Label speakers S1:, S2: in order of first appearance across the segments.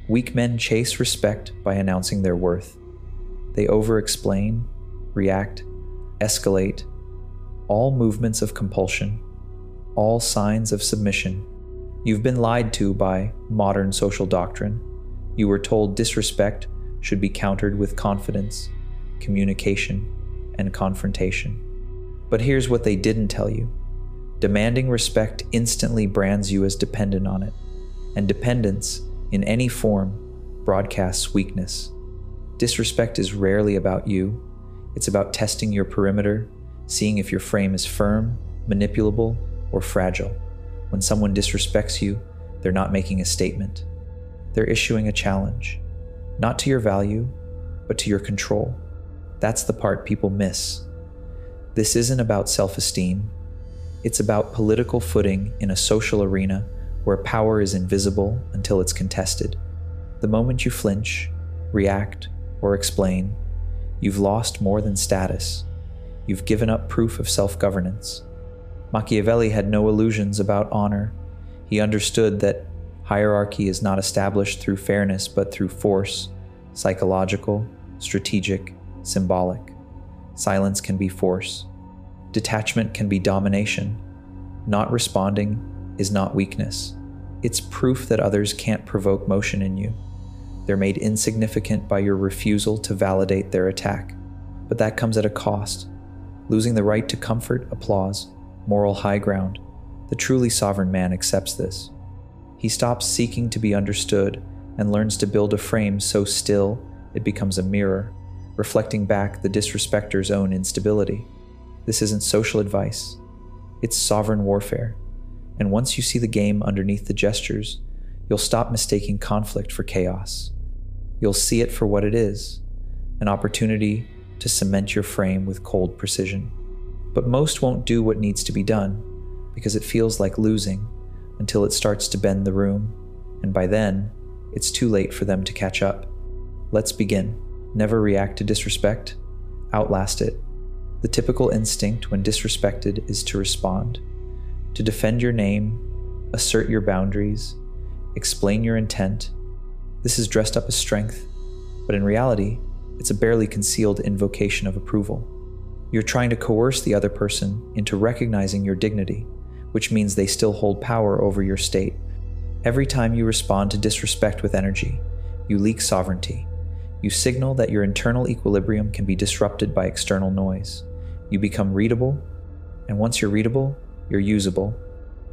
S1: Weak men chase respect by announcing their worth. They over-explain, react, escalate, all movements of compulsion, all signs of submission. You've been lied to by modern social doctrine. You were told disrespect should be countered with confidence, communication, and confrontation. But here's what they didn't tell you. Demanding respect instantly brands you as dependent on it, and dependence, in any form, broadcasts weakness. Disrespect is rarely about you. It's about testing your perimeter, seeing if your frame is firm, manipulable, or fragile. When someone disrespects you, they're not making a statement. They're issuing a challenge, not to your value, but to your control. That's the part people miss. This isn't about self-esteem. It's about political footing in a social arena where power is invisible until it's contested. The moment you flinch, react, or explain, you've lost more than status. You've given up proof of self-governance. Machiavelli had no illusions about honor. He understood that hierarchy is not established through fairness but through force, psychological, strategic, symbolic. Silence can be force. Detachment can be domination. Not responding is not weakness. It's proof that others can't provoke motion in you. They're made insignificant by your refusal to validate their attack. But that comes at a cost. Losing the right to comfort, applause, moral high ground. The truly sovereign man accepts this. He stops seeking to be understood and learns to build a frame so still it becomes a mirror, reflecting back the disrespecter's own instability. This isn't social advice. It's sovereign warfare. And once you see the game underneath the gestures, you'll stop mistaking conflict for chaos. You'll see it for what it is, an opportunity to cement your frame with cold precision. But most won't do what needs to be done, because it feels like losing until it starts to bend the room, and by then, it's too late for them to catch up. Let's begin. Never react to disrespect. Outlast it. The typical instinct when disrespected is to respond, to defend your name, assert your boundaries, explain your intent. This is dressed up as strength, but in reality, it's a barely concealed invocation of approval. You're trying to coerce the other person into recognizing your dignity, which means they still hold power over your state. Every time you respond to disrespect with energy, you leak sovereignty. You signal that your internal equilibrium can be disrupted by external noise. You become readable, and once you're readable, you're usable.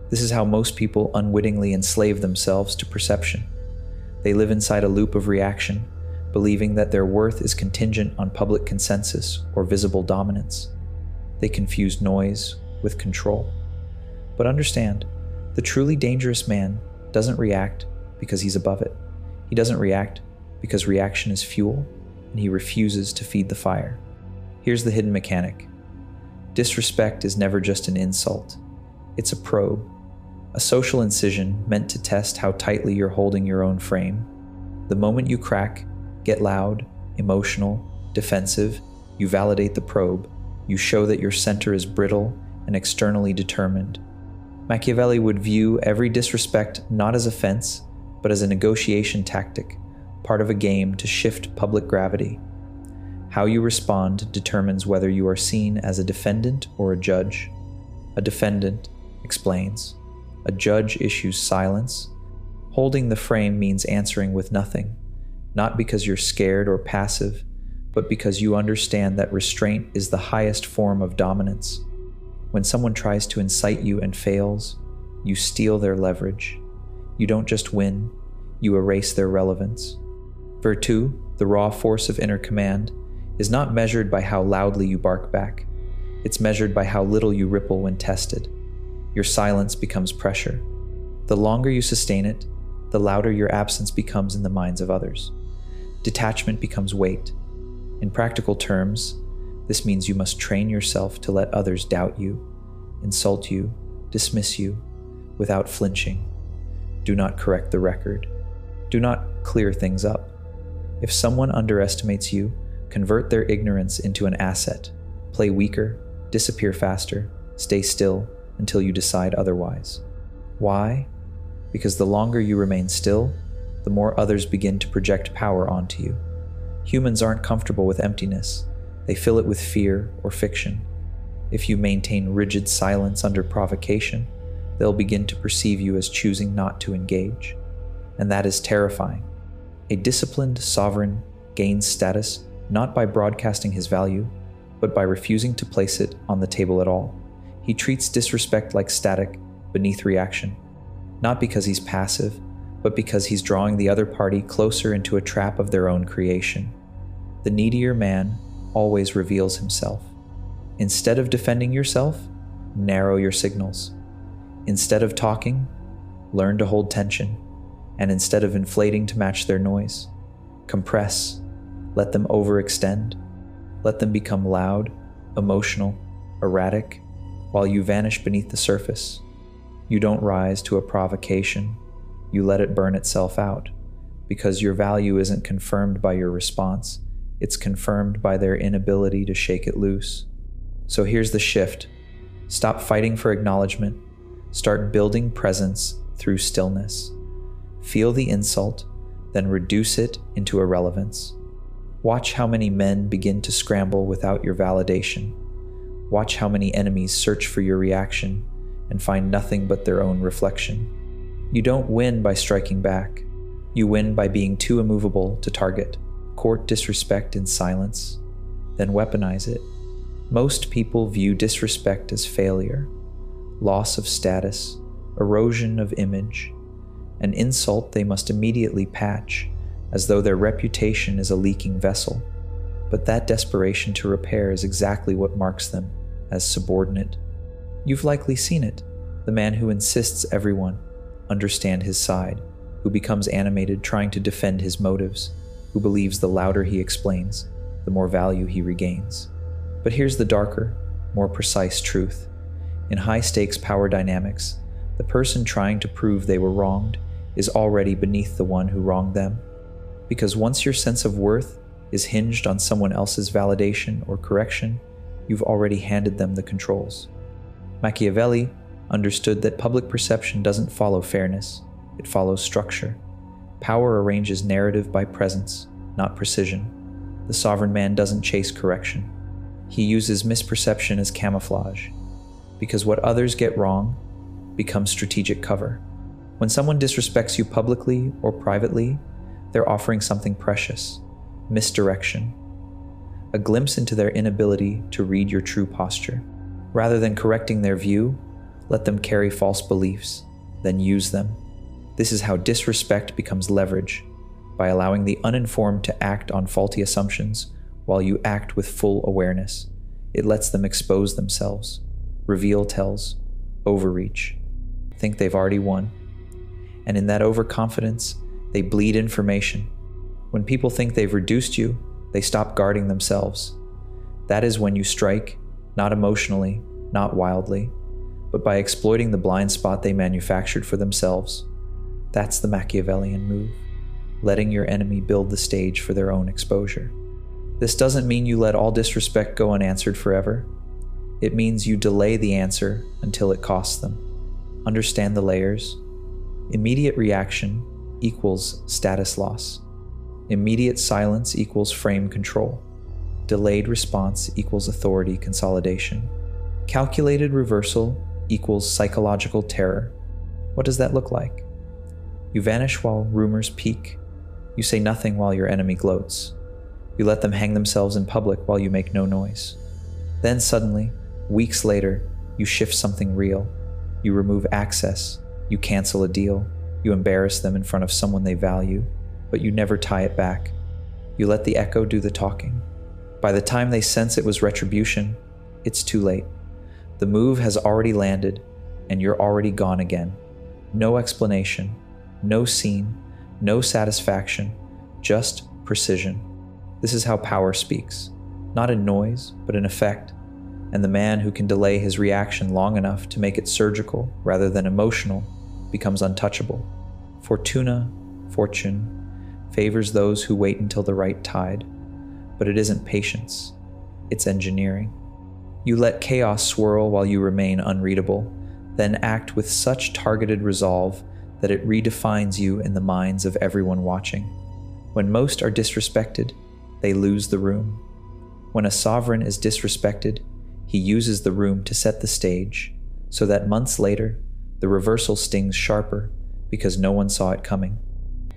S1: This is how most people unwittingly enslave themselves to perception. They live inside a loop of reaction, believing that their worth is contingent on public consensus or visible dominance. They confuse noise with control. But understand, the truly dangerous man doesn't react because he's above it. He doesn't react because reaction is fuel, and he refuses to feed the fire. Here's the hidden mechanic. Disrespect is never just an insult. It's a probe, a social incision meant to test how tightly you're holding your own frame. The moment you crack, get loud, emotional, defensive, you validate the probe. You show that your center is brittle and externally determined. Machiavelli would view every disrespect not as offense, but as a negotiation tactic, part of a game to shift public gravity. How you respond determines whether you are seen as a defendant or a judge. A defendant explains. A judge issues silence. Holding the frame means answering with nothing, not because you're scared or passive, but because you understand that restraint is the highest form of dominance. When someone tries to incite you and fails, you steal their leverage. You don't just win, you erase their relevance. Virtue, the raw force of inner command, is not measured by how loudly you bark back. It's measured by how little you ripple when tested. Your silence becomes pressure. The longer you sustain it, the louder your absence becomes in the minds of others. Detachment becomes weight. In practical terms, this means you must train yourself to let others doubt you, insult you, dismiss you, without flinching. Do not correct the record. Do not clear things up. If someone underestimates you, convert their ignorance into an asset. Play weaker, disappear faster, stay still until you decide otherwise. Why? Because the longer you remain still, the more others begin to project power onto you. Humans aren't comfortable with emptiness. They fill it with fear or fiction. If you maintain rigid silence under provocation, they'll begin to perceive you as choosing not to engage. And that is terrifying. A disciplined sovereign gains status not by broadcasting his value, but by refusing to place it on the table at all. He treats disrespect like static, beneath reaction, not because he's passive, but because he's drawing the other party closer into a trap of their own creation. The needier man always reveals himself. Instead of defending yourself, narrow your signals. Instead of talking, learn to hold tension. And instead of inflating to match their noise, compress. Let them overextend. Let them become loud, emotional, erratic, while you vanish beneath the surface. You don't rise to a provocation. You let it burn itself out, because your value isn't confirmed by your response. It's confirmed by their inability to shake it loose. So here's the shift. Stop fighting for acknowledgement. Start building presence through stillness. Feel the insult, then reduce it into irrelevance. Watch how many men begin to scramble without your validation. Watch how many enemies search for your reaction and find nothing but their own reflection. You don't win by striking back. You win by being too immovable to target. Court disrespect in silence, then weaponize it. Most people view disrespect as failure, loss of status, erosion of image, an insult they must immediately patch, as though their reputation is a leaking vessel. But that desperation to repair is exactly what marks them as subordinate. You've likely seen it, the man who insists everyone understand his side, who becomes animated trying to defend his motives, who believes the louder he explains, the more value he regains. But here's the darker, more precise truth. In high-stakes power dynamics, the person trying to prove they were wronged is already beneath the one who wronged them. Because once your sense of worth is hinged on someone else's validation or correction, you've already handed them the controls. Machiavelli understood that public perception doesn't follow fairness, it follows structure. Power arranges narrative by presence, not precision. The sovereign man doesn't chase correction. He uses misperception as camouflage, because what others get wrong becomes strategic cover. When someone disrespects you publicly or privately, they're offering something precious: misdirection, a glimpse into their inability to read your true posture. Rather than correcting their view, let them carry false beliefs, then use them. This is how disrespect becomes leverage, by allowing the uninformed to act on faulty assumptions while you act with full awareness. It lets them expose themselves, reveal tells, overreach, think they've already won. And in that overconfidence, they bleed information. When people think they've reduced you, they stop guarding themselves. That is when you strike, not emotionally, not wildly, but by exploiting the blind spot they manufactured for themselves. That's the Machiavellian move, letting your enemy build the stage for their own exposure. This doesn't mean you let all disrespect go unanswered forever. It means you delay the answer until it costs them. Understand the layers. Immediate reaction equals status loss. Immediate silence equals frame control. Delayed response equals authority consolidation. Calculated reversal equals psychological terror. What does that look like? You vanish while rumors peak. You say nothing while your enemy gloats. You let them hang themselves in public while you make no noise. Then suddenly, weeks later, you shift something real. You remove access. You cancel a deal. You embarrass them in front of someone they value, but you never tie it back. You let the echo do the talking. By the time they sense it was retribution, it's too late. The move has already landed, and you're already gone again. No explanation, no scene, no satisfaction, just precision. This is how power speaks, not in noise, but in effect. And the man who can delay his reaction long enough to make it surgical rather than emotional becomes untouchable. Fortune, favors those who wait until the right tide, but it isn't patience, it's engineering. You let chaos swirl while you remain unreadable, then act with such targeted resolve that it redefines you in the minds of everyone watching. When most are disrespected, they lose the room. When a sovereign is disrespected, he uses the room to set the stage, so that months later, the reversal stings sharper because no one saw it coming.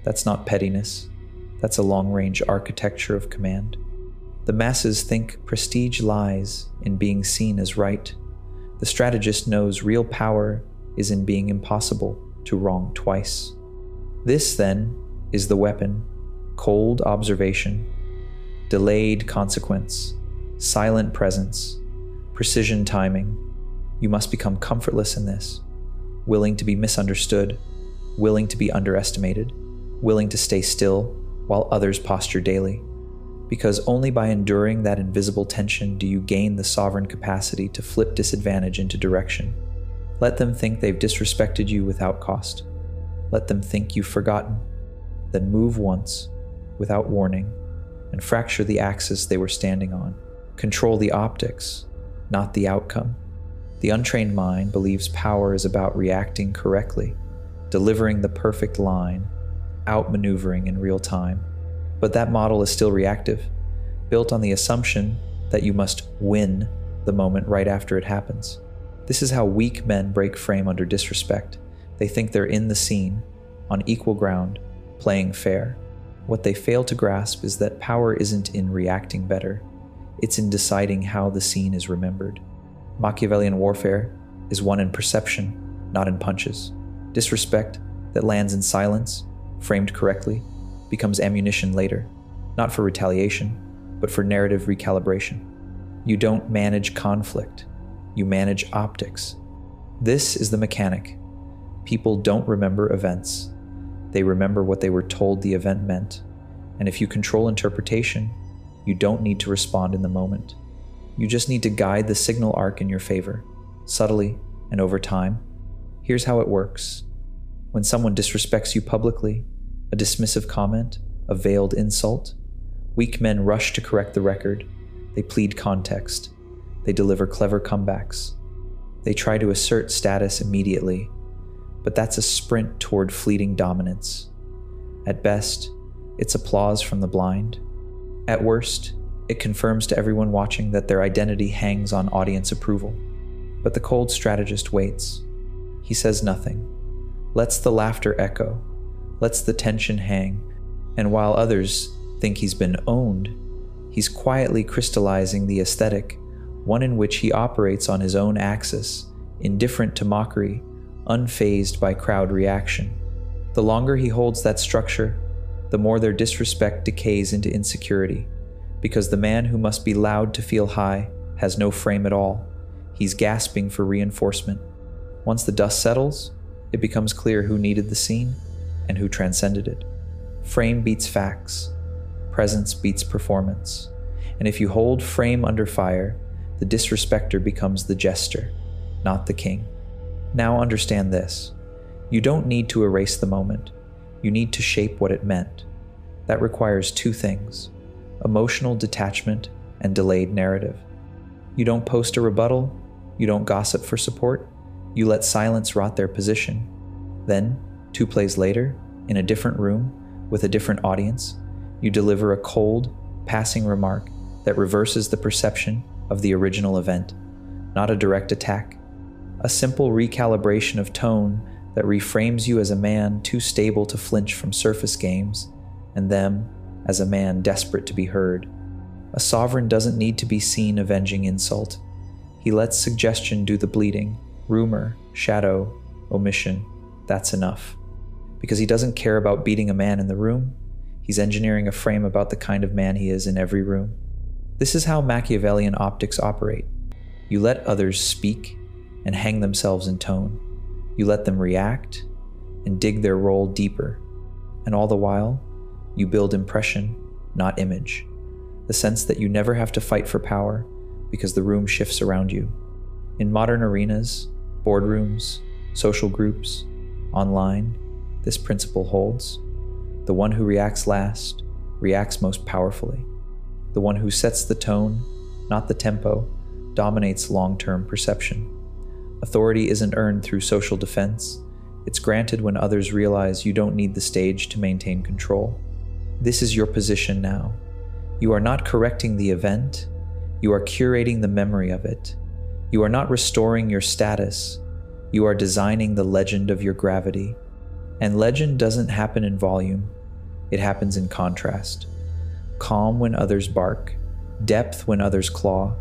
S1: That's not pettiness. That's a long-range architecture of command. The masses think prestige lies in being seen as right. The strategist knows real power is in being impossible to wrong twice. This, then, is the weapon: cold observation, delayed consequence, silent presence, precision timing. You must become comfortless in this, willing to be misunderstood, willing to be underestimated, willing to stay still while others posture daily. Because only by enduring that invisible tension do you gain the sovereign capacity to flip disadvantage into direction. Let them think they've disrespected you without cost. Let them think you've forgotten. Then move once, without warning, and fracture the axis they were standing on. Control the optics, not the outcome. The untrained mind believes power is about reacting correctly, delivering the perfect line, outmaneuvering in real time. But that model is still reactive, built on the assumption that you must win the moment right after it happens. This is how weak men break frame under disrespect. They think they're in the scene, on equal ground, playing fair. What they fail to grasp is that power isn't in reacting better. It's in deciding how the scene is remembered. Machiavellian warfare is won in perception, not in punches. Disrespect that lands in silence, framed correctly, becomes ammunition later, not for retaliation, but for narrative recalibration. You don't manage conflict, you manage optics. This is the mechanic. People don't remember events. They remember what they were told the event meant. And if you control interpretation, you don't need to respond in the moment. You just need to guide the signal arc in your favor, subtly and over time. Here's how it works. When someone disrespects you publicly, a dismissive comment, a veiled insult, weak men rush to correct the record. They plead context. They deliver clever comebacks. They try to assert status immediately, but that's a sprint toward fleeting dominance. At best, it's applause from the blind. At worst, it confirms to everyone watching that their identity hangs on audience approval. But the cold strategist waits. He says nothing, lets the laughter echo, lets the tension hang, and while others think he's been owned, he's quietly crystallizing the aesthetic, one in which he operates on his own axis, indifferent to mockery, unfazed by crowd reaction. The longer he holds that structure, the more their disrespect decays into insecurity, because the man who must be loud to feel high has no frame at all. He's gasping for reinforcement. Once the dust settles, it becomes clear who needed the scene and who transcended it. Frame beats facts. Presence beats performance. And if you hold frame under fire, the disrespecter becomes the jester, not the king. Now understand this. You don't need to erase the moment. You need to shape what it meant. That requires two things: emotional detachment and delayed narrative. You don't post a rebuttal. You don't gossip for support. You let silence rot their position. Then, 2 plays later, in a different room, with a different audience, you deliver a cold, passing remark that reverses the perception of the original event, not a direct attack. A simple recalibration of tone that reframes you as a man too stable to flinch from surface games, and them as a man desperate to be heard. A sovereign doesn't need to be seen avenging insult. He lets suggestion do the bleeding, rumor, shadow, omission. That's enough. Because he doesn't care about beating a man in the room, he's engineering a frame about the kind of man he is in every room. This is how Machiavellian optics operate. You let others speak and hang themselves in tone. You let them react and dig their role deeper. And all the while, you build impression, not image. The sense that you never have to fight for power because the room shifts around you. In modern arenas, boardrooms, social groups, online, this principle holds. The one who reacts last reacts most powerfully. The one who sets the tone, not the tempo, dominates long-term perception. Authority isn't earned through social defense, It's granted when others realize you don't need the stage to maintain control. This is your position now. You are not correcting the event. You are curating the memory of it. You are not restoring your status. You are designing the legend of your gravity. And legend doesn't happen in volume. It happens in contrast. Calm when others bark. Depth when others claw.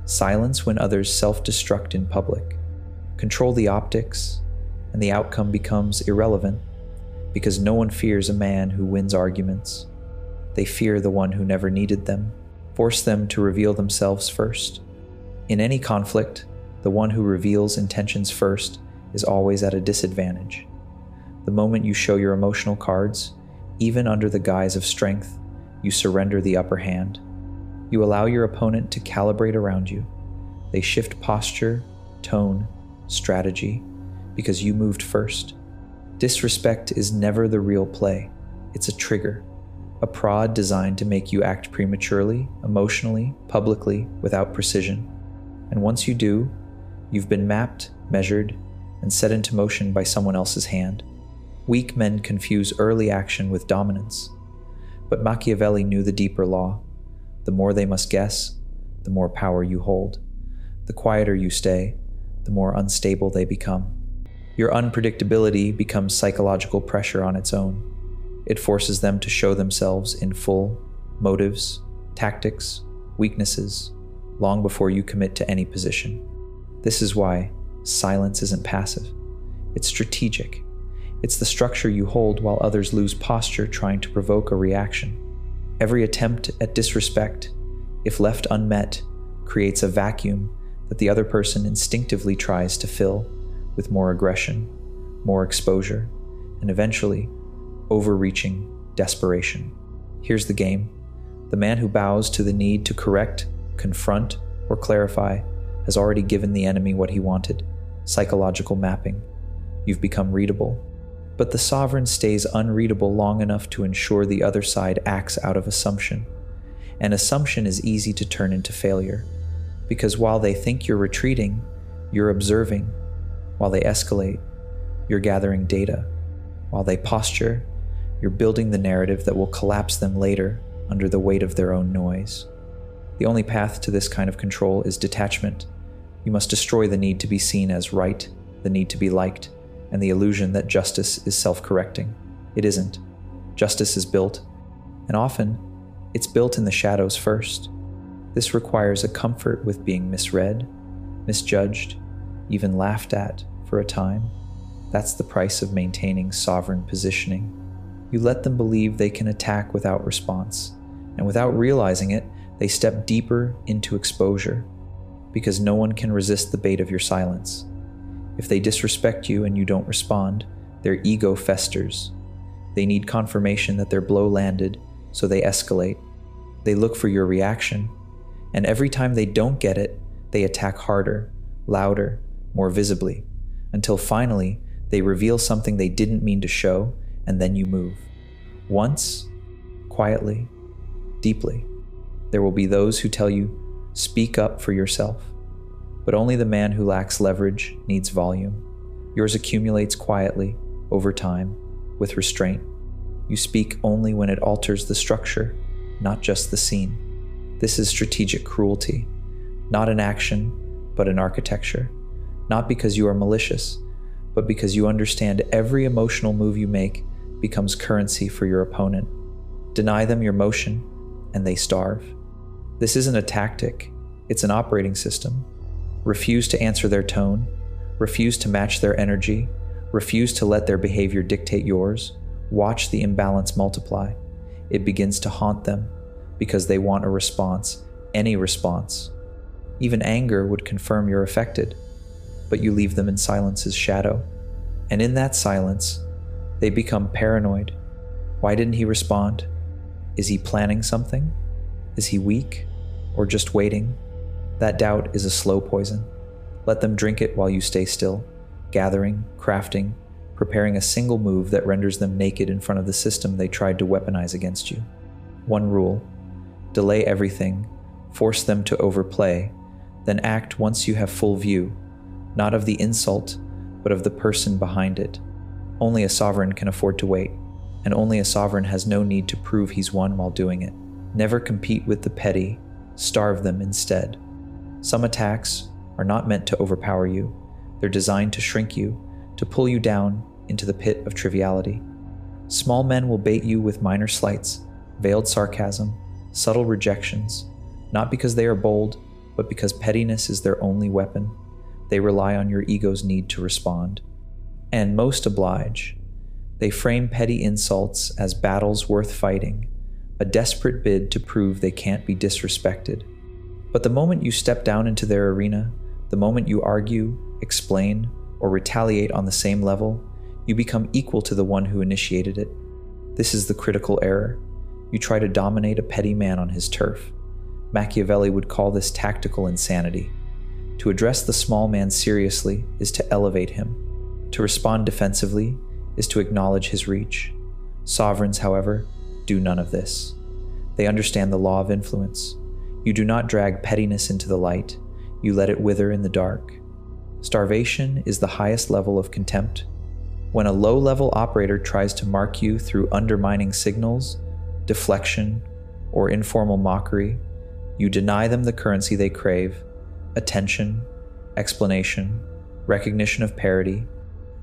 S1: Silence when others self-destruct in public. Control the optics, and the outcome becomes irrelevant, because no one fears a man who wins arguments. They fear the one who never needed them. Force them to reveal themselves first. In any conflict, the one who reveals intentions first is always at a disadvantage. The moment you show your emotional cards, even under the guise of strength, you surrender the upper hand. You allow your opponent to calibrate around you. They shift posture, tone, strategy, because you moved first. Disrespect is never the real play. It's a trigger, a prod designed to make you act prematurely, emotionally, publicly, without precision. And once you do, you've been mapped, measured, and set into motion by someone else's hand. Weak men confuse early action with dominance. But Machiavelli knew the deeper law. The more they must guess, the more power you hold. The quieter you stay, the more unstable they become. Your unpredictability becomes psychological pressure on its own. It forces them to show themselves in full, motives, tactics, weaknesses, long before you commit to any position. This is why silence isn't passive. It's strategic. It's the structure you hold while others lose posture trying to provoke a reaction. Every attempt at disrespect, if left unmet, creates a vacuum that the other person instinctively tries to fill with more aggression, more exposure, and eventually, overreaching desperation. Here's the game. The man who bows to the need to correct, confront, or clarify has already given the enemy what he wanted: psychological mapping. You've become readable. But the sovereign stays unreadable long enough to ensure the other side acts out of assumption. And assumption is easy to turn into failure, because while they think you're retreating, you're observing. While they escalate, you're gathering data. While they posture, you're building the narrative that will collapse them later under the weight of their own noise. The only path to this kind of control is detachment. You must destroy the need to be seen as right, the need to be liked, and the illusion that justice is self-correcting. It isn't. Justice is built, and often, it's built in the shadows first. This requires a comfort with being misread, misjudged, even laughed at for a time. That's the price of maintaining sovereign positioning. You let them believe they can attack without response, and without realizing it, they step deeper into exposure, because no one can resist the bait of your silence. If they disrespect you and you don't respond, their ego festers. They need confirmation that their blow landed, so they escalate. They look for your reaction, and every time they don't get it, they attack harder, louder, more visibly, until finally they reveal something they didn't mean to show, and then you move. Once, quietly, deeply. There will be those who tell you, speak up for yourself. But only the man who lacks leverage needs volume. Yours accumulates quietly, over time, with restraint. You speak only when it alters the structure, not just the scene. This is strategic cruelty, not an action, but an architecture. Not because you are malicious, but because you understand every emotional move you make becomes currency for your opponent. Deny them your motion, and they starve. This isn't a tactic, it's an operating system. Refuse to answer their tone, refuse to match their energy, refuse to let their behavior dictate yours. Watch the imbalance multiply. It begins to haunt them because they want a response, any response. Even anger would confirm you're affected, but you leave them in silence's shadow. And in that silence, they become paranoid. Why didn't he respond? Is he planning something? Is he weak or just waiting? That doubt is a slow poison. Let them drink it while you stay still, gathering, crafting, preparing a single move that renders them naked in front of the system they tried to weaponize against you. One rule: delay everything, force them to overplay, then act once you have full view, not of the insult, but of the person behind it. Only a sovereign can afford to wait, and only a sovereign has no need to prove he's won while doing it. Never compete with the petty, starve them instead. Some attacks are not meant to overpower you. They're designed to shrink you, to pull you down into the pit of triviality. Small men will bait you with minor slights, veiled sarcasm, subtle rejections, not because they are bold, but because pettiness is their only weapon. They rely on your ego's need to respond. And most oblige. They frame petty insults as battles worth fighting, a desperate bid to prove they can't be disrespected. But the moment you step down into their arena, the moment you argue, explain, or retaliate on the same level, you become equal to the one who initiated it. This is the critical error. You try to dominate a petty man on his turf. Machiavelli would call this tactical insanity. To address the small man seriously is to elevate him. To respond defensively is to acknowledge his reach. Sovereigns, however, do none of this. They understand the law of influence. You do not drag pettiness into the light. You let it wither in the dark. Starvation is the highest level of contempt. When a low-level operator tries to mark you through undermining signals, deflection, or informal mockery, you deny them the currency they crave: attention, explanation, recognition of parity.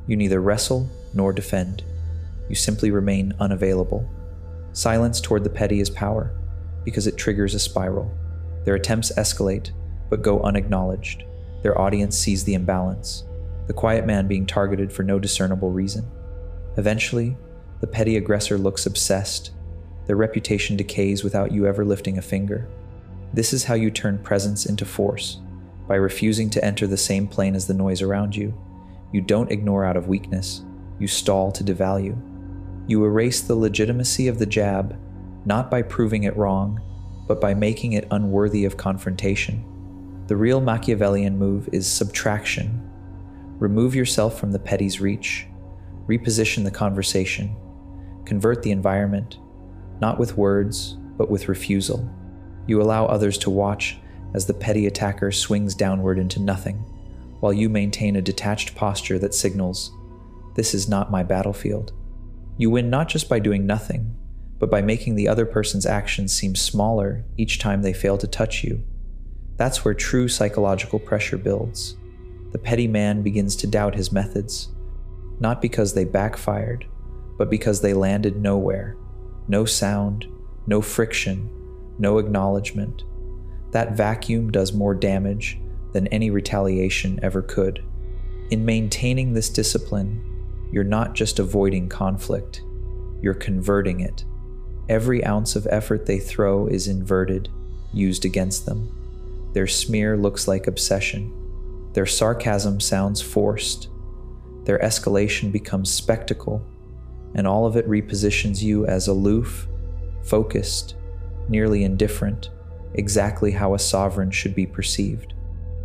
S1: You neither wrestle nor defend. You simply remain unavailable. Silence toward the petty is power, because it triggers a spiral. Their attempts escalate, but go unacknowledged. Their audience sees the imbalance, the quiet man being targeted for no discernible reason. Eventually, the petty aggressor looks obsessed. Their reputation decays without you ever lifting a finger. This is how you turn presence into force, by refusing to enter the same plane as the noise around you. You don't ignore out of weakness. You stall to devalue. You erase the legitimacy of the jab, not by proving it wrong, but by making it unworthy of confrontation. The real Machiavellian move is subtraction. Remove yourself from the petty's reach. Reposition the conversation. Convert the environment, not with words, but with refusal. You allow others to watch as the petty attacker swings downward into nothing, while you maintain a detached posture that signals, "This is not my battlefield." You win not just by doing nothing, but by making the other person's actions seem smaller each time they fail to touch you. That's where true psychological pressure builds. The petty man begins to doubt his methods, not because they backfired, but because they landed nowhere. No sound, no friction, no acknowledgement. That vacuum does more damage than any retaliation ever could. In maintaining this discipline, you're not just avoiding conflict, you're converting it. Every ounce of effort they throw is inverted, used against them. Their smear looks like obsession. Their sarcasm sounds forced. Their escalation becomes spectacle, and all of it repositions you as aloof, focused, nearly indifferent, exactly how a sovereign should be perceived.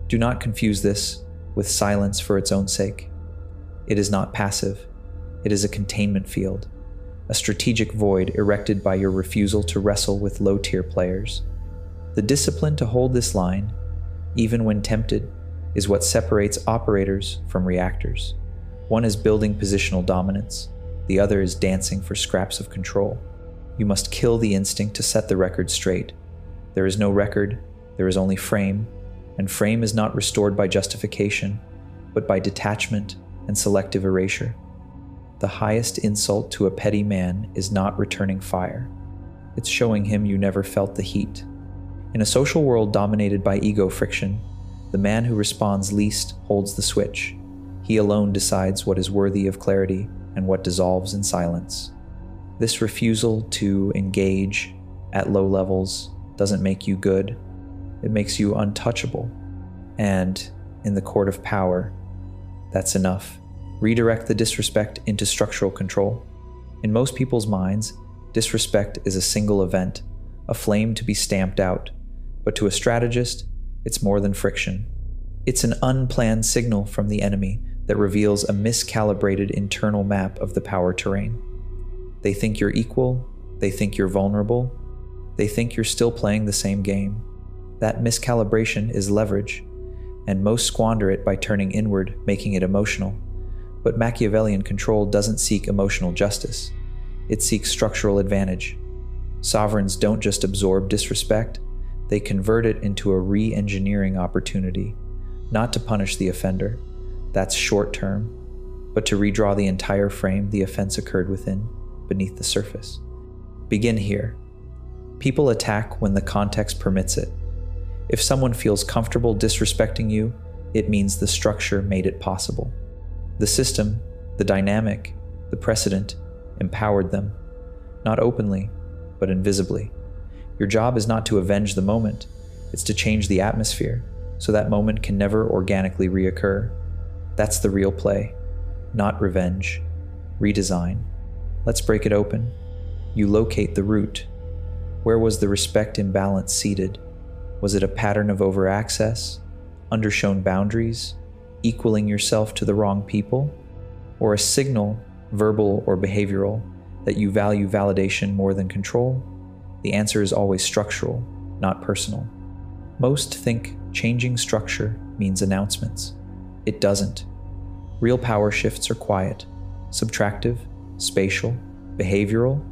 S1: Do not confuse this with silence for its own sake. It is not passive. It is a containment field, a strategic void erected by your refusal to wrestle with low-tier players. The discipline to hold this line, even when tempted, is what separates operators from reactors. One is building positional dominance, the other is dancing for scraps of control. You must kill the instinct to set the record straight. There is no record, there is only frame, and frame is not restored by justification, but by detachment and selective erasure. The highest insult to a petty man is not returning fire. It's showing him you never felt the heat. In a social world dominated by ego friction, the man who responds least holds the switch. He alone decides what is worthy of clarity and what dissolves in silence. This refusal to engage at low levels doesn't make you good. It makes you untouchable. And in the court of power, that's enough. Redirect the disrespect into structural control. In most people's minds, disrespect is a single event, a flame to be stamped out. But to a strategist, it's more than friction. It's an unplanned signal from the enemy that reveals a miscalibrated internal map of the power terrain. They think you're equal, they think you're vulnerable, they think you're still playing the same game. That miscalibration is leverage, and most squander it by turning inward, making it emotional. But Machiavellian control doesn't seek emotional justice. It seeks structural advantage. Sovereigns don't just absorb disrespect, they convert it into a re-engineering opportunity, not to punish the offender, that's short-term, but to redraw the entire frame the offense occurred within, beneath the surface. Begin here. People attack when the context permits it. If someone feels comfortable disrespecting you, it means the structure made it possible. The system, the dynamic, the precedent empowered them, not openly, but invisibly. Your job is not to avenge the moment, it's to change the atmosphere so that moment can never organically reoccur. That's the real play, not revenge. Redesign. Let's break it open. You locate the root. Where was the respect imbalance seated? Was it a pattern of overaccess, undershown boundaries, equaling yourself to the wrong people, or a signal, verbal or behavioral, that you value validation more than control? The answer is always structural, not personal. Most think changing structure means announcements. It doesn't. Real power shifts are quiet, subtractive, spatial, behavioral.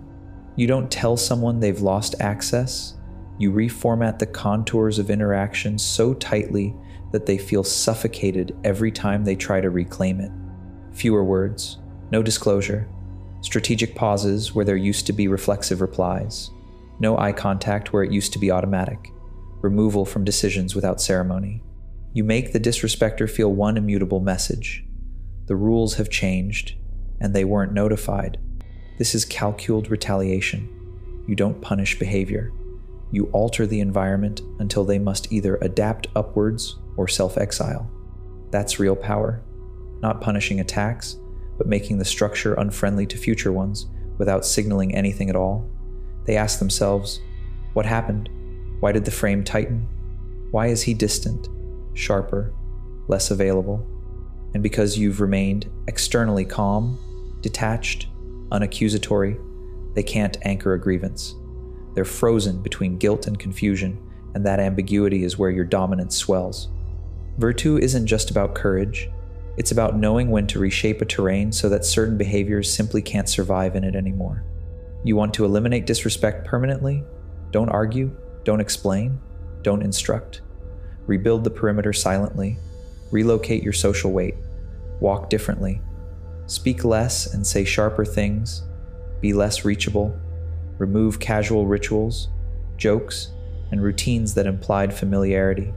S1: You don't tell someone they've lost access. You reformat the contours of interaction so tightly that they feel suffocated every time they try to reclaim it. Fewer words, no disclosure, strategic pauses where there used to be reflexive replies, no eye contact where it used to be automatic, removal from decisions without ceremony. You make the disrespecter feel one immutable message. The rules have changed, and they weren't notified. This is calculed retaliation. You don't punish behavior. You alter the environment until they must either adapt upwards or self-exile. That's real power. Not punishing attacks, but making the structure unfriendly to future ones without signaling anything at all. They ask themselves, what happened? Why did the frame tighten? Why is he distant, sharper, less available? And because you've remained externally calm, detached, unaccusatory, they can't anchor a grievance. They're frozen between guilt and confusion, and that ambiguity is where your dominance swells. Virtue isn't just about courage. It's about knowing when to reshape a terrain so that certain behaviors simply can't survive in it anymore. You want to eliminate disrespect permanently? Don't argue, don't explain, don't instruct. Rebuild the perimeter silently. Relocate your social weight. Walk differently. Speak less and say sharper things. Be less reachable. Remove casual rituals, jokes, and routines that implied familiarity.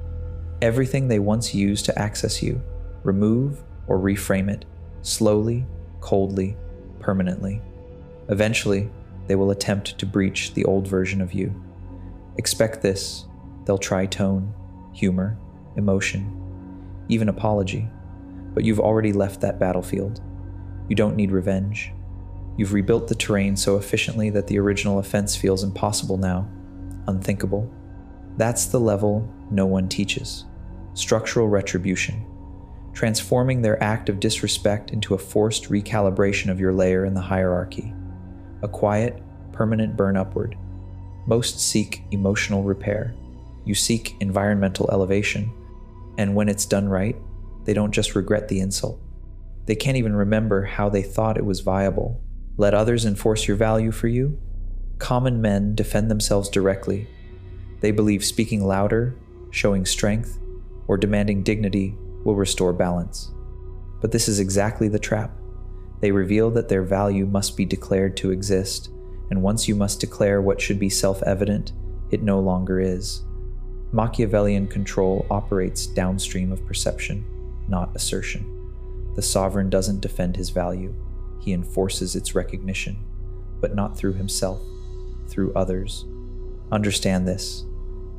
S1: Everything they once used to access you, remove or reframe it, slowly, coldly, permanently. Eventually, they will attempt to breach the old version of you. Expect this. They'll try tone, humor, emotion, even apology. But you've already left that battlefield. You don't need revenge. You've rebuilt the terrain so efficiently that the original offense feels impossible now, unthinkable. That's the level no one teaches. Structural retribution. Transforming their act of disrespect into a forced recalibration of your layer in the hierarchy. A quiet, permanent burn upward. Most seek emotional repair. You seek environmental elevation. And when it's done right, they don't just regret the insult. They can't even remember how they thought it was viable. Let others enforce your value for you? Common men defend themselves directly. They believe speaking louder, showing strength, or demanding dignity will restore balance. But this is exactly the trap. They reveal that their value must be declared to exist, and once you must declare what should be self-evident, it no longer is. Machiavellian control operates downstream of perception, not assertion. The sovereign doesn't defend his value. He enforces its recognition, but not through himself, through others. Understand this.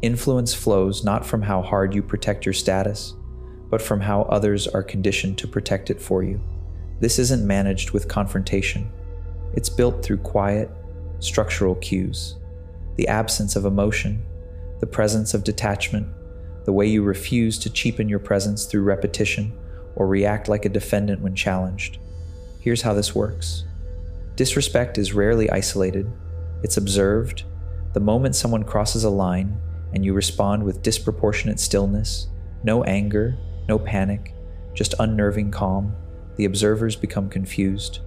S1: Influence flows not from how hard you protect your status, but from how others are conditioned to protect it for you. This isn't managed with confrontation. It's built through quiet, structural cues. The absence of emotion, the presence of detachment, the way you refuse to cheapen your presence through repetition or react like a defendant when challenged. Here's how this works. Disrespect is rarely isolated. It's observed. The moment someone crosses a line and you respond with disproportionate stillness, no anger, no panic, just unnerving calm, the observers become confused.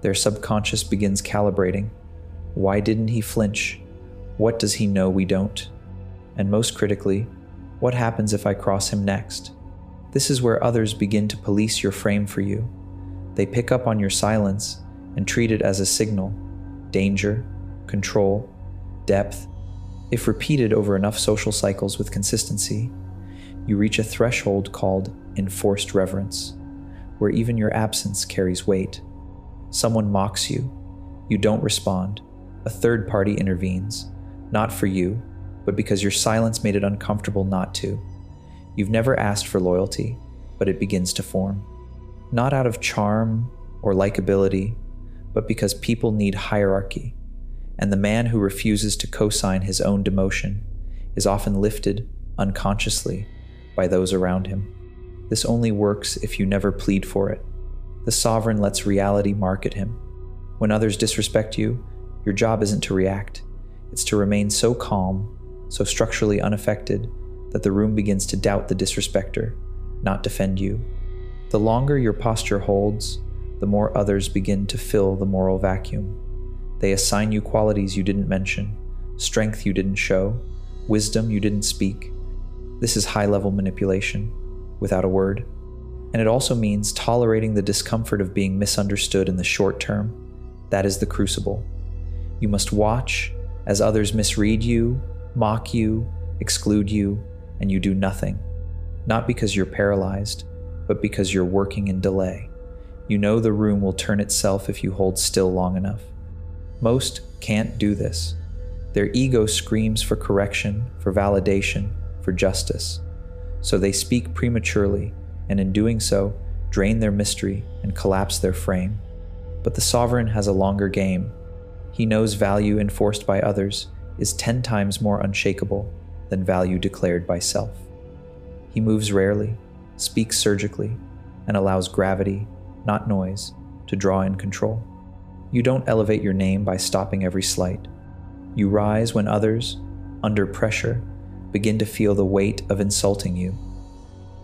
S1: Their subconscious begins calibrating. Why didn't he flinch? What does he know we don't? And most critically, what happens if I cross him next? This is where others begin to police your frame for you. They pick up on your silence and treat it as a signal. Danger, control, depth. If repeated over enough social cycles with consistency, you reach a threshold called enforced reverence, where even your absence carries weight. Someone mocks you. You don't respond. A third party intervenes, not for you, but because your silence made it uncomfortable not to. You've never asked for loyalty, but it begins to form. Not out of charm or likability, but because people need hierarchy, and the man who refuses to co-sign his own demotion is often lifted, unconsciously, by those around him. This only works if you never plead for it. The sovereign lets reality market him. When others disrespect you, your job isn't to react. It's to remain so calm, so structurally unaffected, that the room begins to doubt the disrespecter, not defend you. The longer your posture holds, the more others begin to fill the moral vacuum. They assign you qualities you didn't mention, strength you didn't show, wisdom you didn't speak. This is high-level manipulation, without a word. And it also means tolerating the discomfort of being misunderstood in the short term. That is the crucible. You must watch as others misread you, mock you, exclude you, and you do nothing. Not because you're paralyzed, but because you're working in delay. You know the room will turn itself if you hold still long enough. Most can't do this. Their ego screams for correction, for validation, for justice. So they speak prematurely, and in doing so, drain their mystery and collapse their frame. But the sovereign has a longer game. He knows value enforced by others is 10 times more unshakable than value declared by self. He moves rarely, speaks surgically, and allows gravity, not noise, to draw in control. You don't elevate your name by stopping every slight. You rise when others, under pressure, begin to feel the weight of insulting you.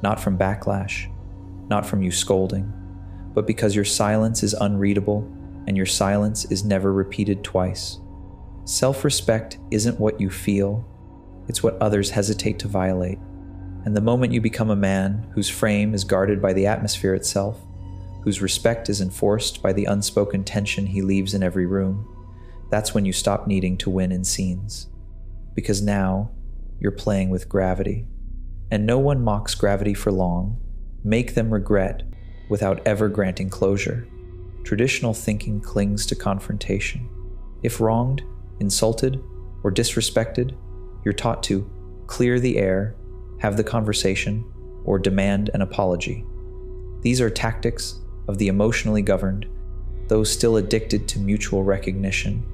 S1: Not from backlash, not from you scolding, but because your silence is unreadable and your silence is never repeated twice. Self-respect isn't what you feel, it's what others hesitate to violate. And the moment you become a man whose frame is guarded by the atmosphere itself, whose respect is enforced by the unspoken tension he leaves in every room, that's when you stop needing to win in scenes. Because now, you're playing with gravity. And no one mocks gravity for long. Make them regret without ever granting closure. Traditional thinking clings to confrontation. If wronged, insulted, or disrespected, you're taught to clear the air, have the conversation, or demand an apology. These are tactics of the emotionally governed, those still addicted to mutual recognition.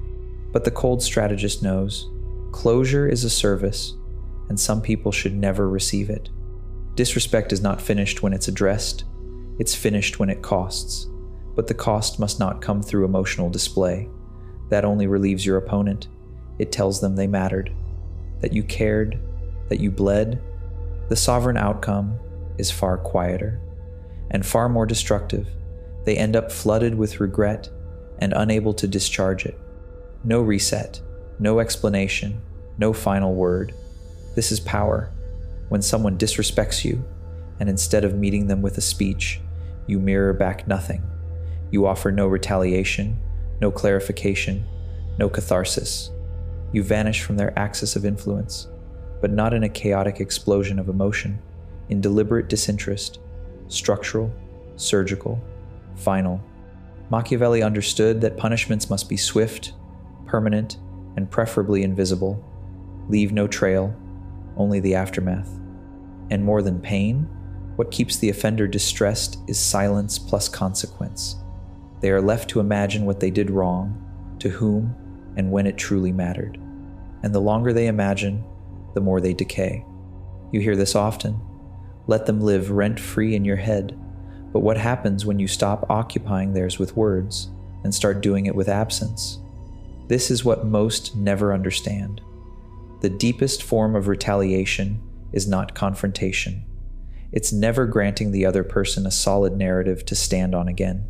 S1: But the cold strategist knows closure is a service, and some people should never receive it. Disrespect is not finished when it's addressed, it's finished when it costs. But the cost must not come through emotional display. That only relieves your opponent. It tells them they mattered, that you cared, that you bled. The sovereign outcome is far quieter and far more destructive. They end up flooded with regret and unable to discharge it. No reset, no explanation, no final word. This is power. When someone disrespects you, and instead of meeting them with a speech, you mirror back nothing. You offer no retaliation, no clarification, no catharsis. You vanish from their axis of influence, but not in a chaotic explosion of emotion, in deliberate disinterest, structural, surgical, final. Machiavelli understood that punishments must be swift, permanent, and preferably invisible. Leave no trail, only the aftermath. And more than pain, what keeps the offender distressed is silence plus consequence. They are left to imagine what they did wrong, to whom, and when it truly mattered. And the longer they imagine, the more they decay. You hear this often. Let them live rent-free in your head. But what happens when you stop occupying theirs with words and start doing it with absence? This is what most never understand. The deepest form of retaliation is not confrontation. It's never granting the other person a solid narrative to stand on again.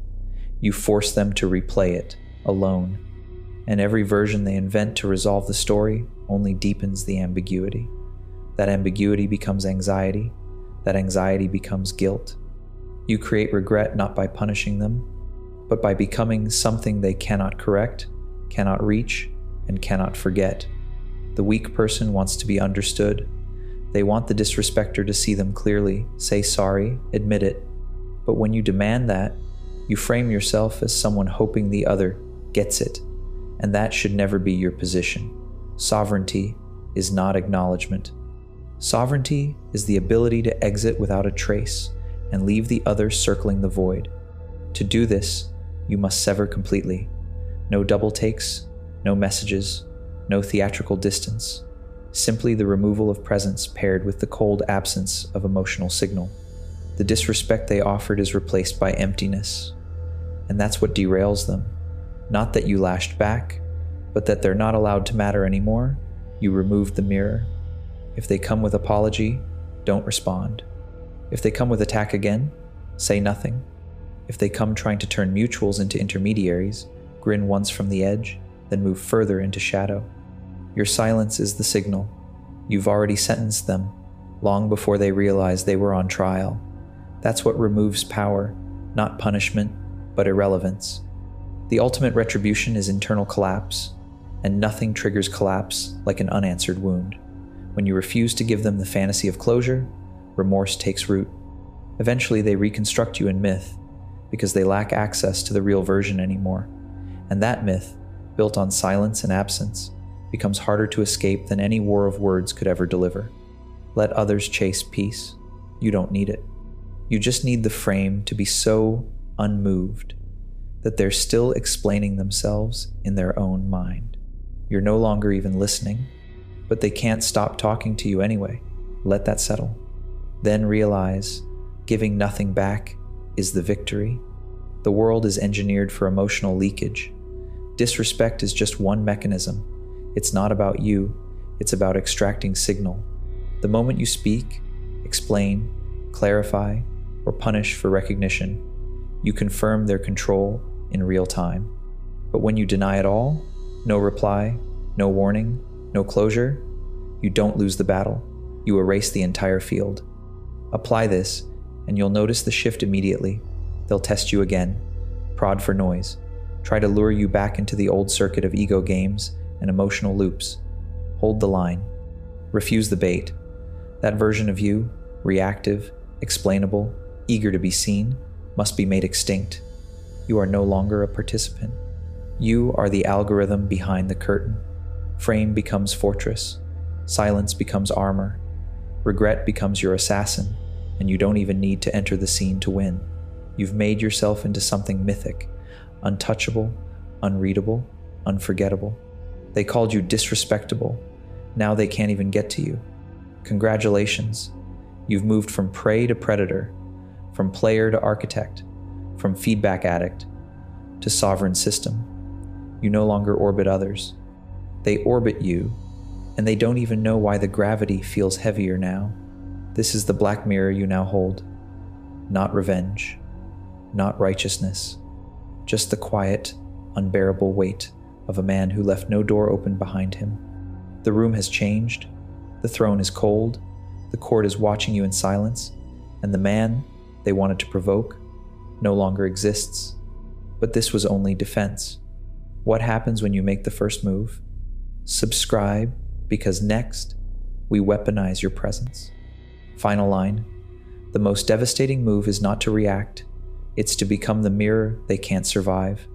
S1: You force them to replay it, alone. And every version they invent to resolve the story only deepens the ambiguity. That ambiguity becomes anxiety. That anxiety becomes guilt. You create regret not by punishing them, but by becoming something they cannot correct, cannot reach, and cannot forget. The weak person wants to be understood. They want the disrespecter to see them clearly, say sorry, admit it. But when you demand that, you frame yourself as someone hoping the other gets it, and that should never be your position. Sovereignty is not acknowledgement. Sovereignty is the ability to exit without a trace and leave the other circling the void. To do this, you must sever completely. No double takes, no messages, no theatrical distance. Simply the removal of presence paired with the cold absence of emotional signal. The disrespect they offered is replaced by emptiness. And that's what derails them. Not that you lashed back, but that they're not allowed to matter anymore. You removed the mirror. If they come with apology, don't respond. If they come with attack again, say nothing. If they come trying to turn mutuals into intermediaries, grin once from the edge, then move further into shadow. Your silence is the signal. You've already sentenced them, long before they realized they were on trial. That's what removes power, not punishment, but irrelevance. The ultimate retribution is internal collapse, and nothing triggers collapse like an unanswered wound. When you refuse to give them the fantasy of closure, remorse takes root. Eventually they reconstruct you in myth, because they lack access to the real version anymore. And that myth, built on silence and absence, becomes harder to escape than any war of words could ever deliver. Let others chase peace. You don't need it. You just need the frame to be so unmoved that they're still explaining themselves in their own mind. You're no longer even listening, but they can't stop talking to you anyway. Let that settle. Then realize, giving nothing back is the victory. The world is engineered for emotional leakage. Disrespect is just one mechanism. It's not about you, it's about extracting signal. The moment you speak, explain, clarify, or punish for recognition, you confirm their control in real time. But when you deny it all, no reply, no warning, no closure, you don't lose the battle. You erase the entire field. Apply this, and you'll notice the shift immediately. They'll test you again, prod for noise, try to lure you back into the old circuit of ego games and emotional loops. Hold the line. Refuse the bait. That version of you, reactive, explainable, eager to be seen, must be made extinct. You are no longer a participant. You are the algorithm behind the curtain. Frame becomes fortress. Silence becomes armor. Regret becomes your assassin, and you don't even need to enter the scene to win. You've made yourself into something mythic, untouchable, unreadable, unforgettable. They called you disrespectable. Now they can't even get to you. Congratulations. You've moved from prey to predator, from player to architect, from feedback addict to sovereign system. You no longer orbit others. They orbit you, and they don't even know why the gravity feels heavier now. This is the black mirror you now hold. Not revenge, not righteousness, just the quiet, unbearable weight of a man who left no door open behind him. The room has changed, the throne is cold, the court is watching you in silence, and the man they wanted to provoke no longer exists. But this was only defense. What happens when you make the first move? Subscribe, because next, we weaponize your presence. Final line. The most devastating move is not to react, it's to become the mirror they can't survive.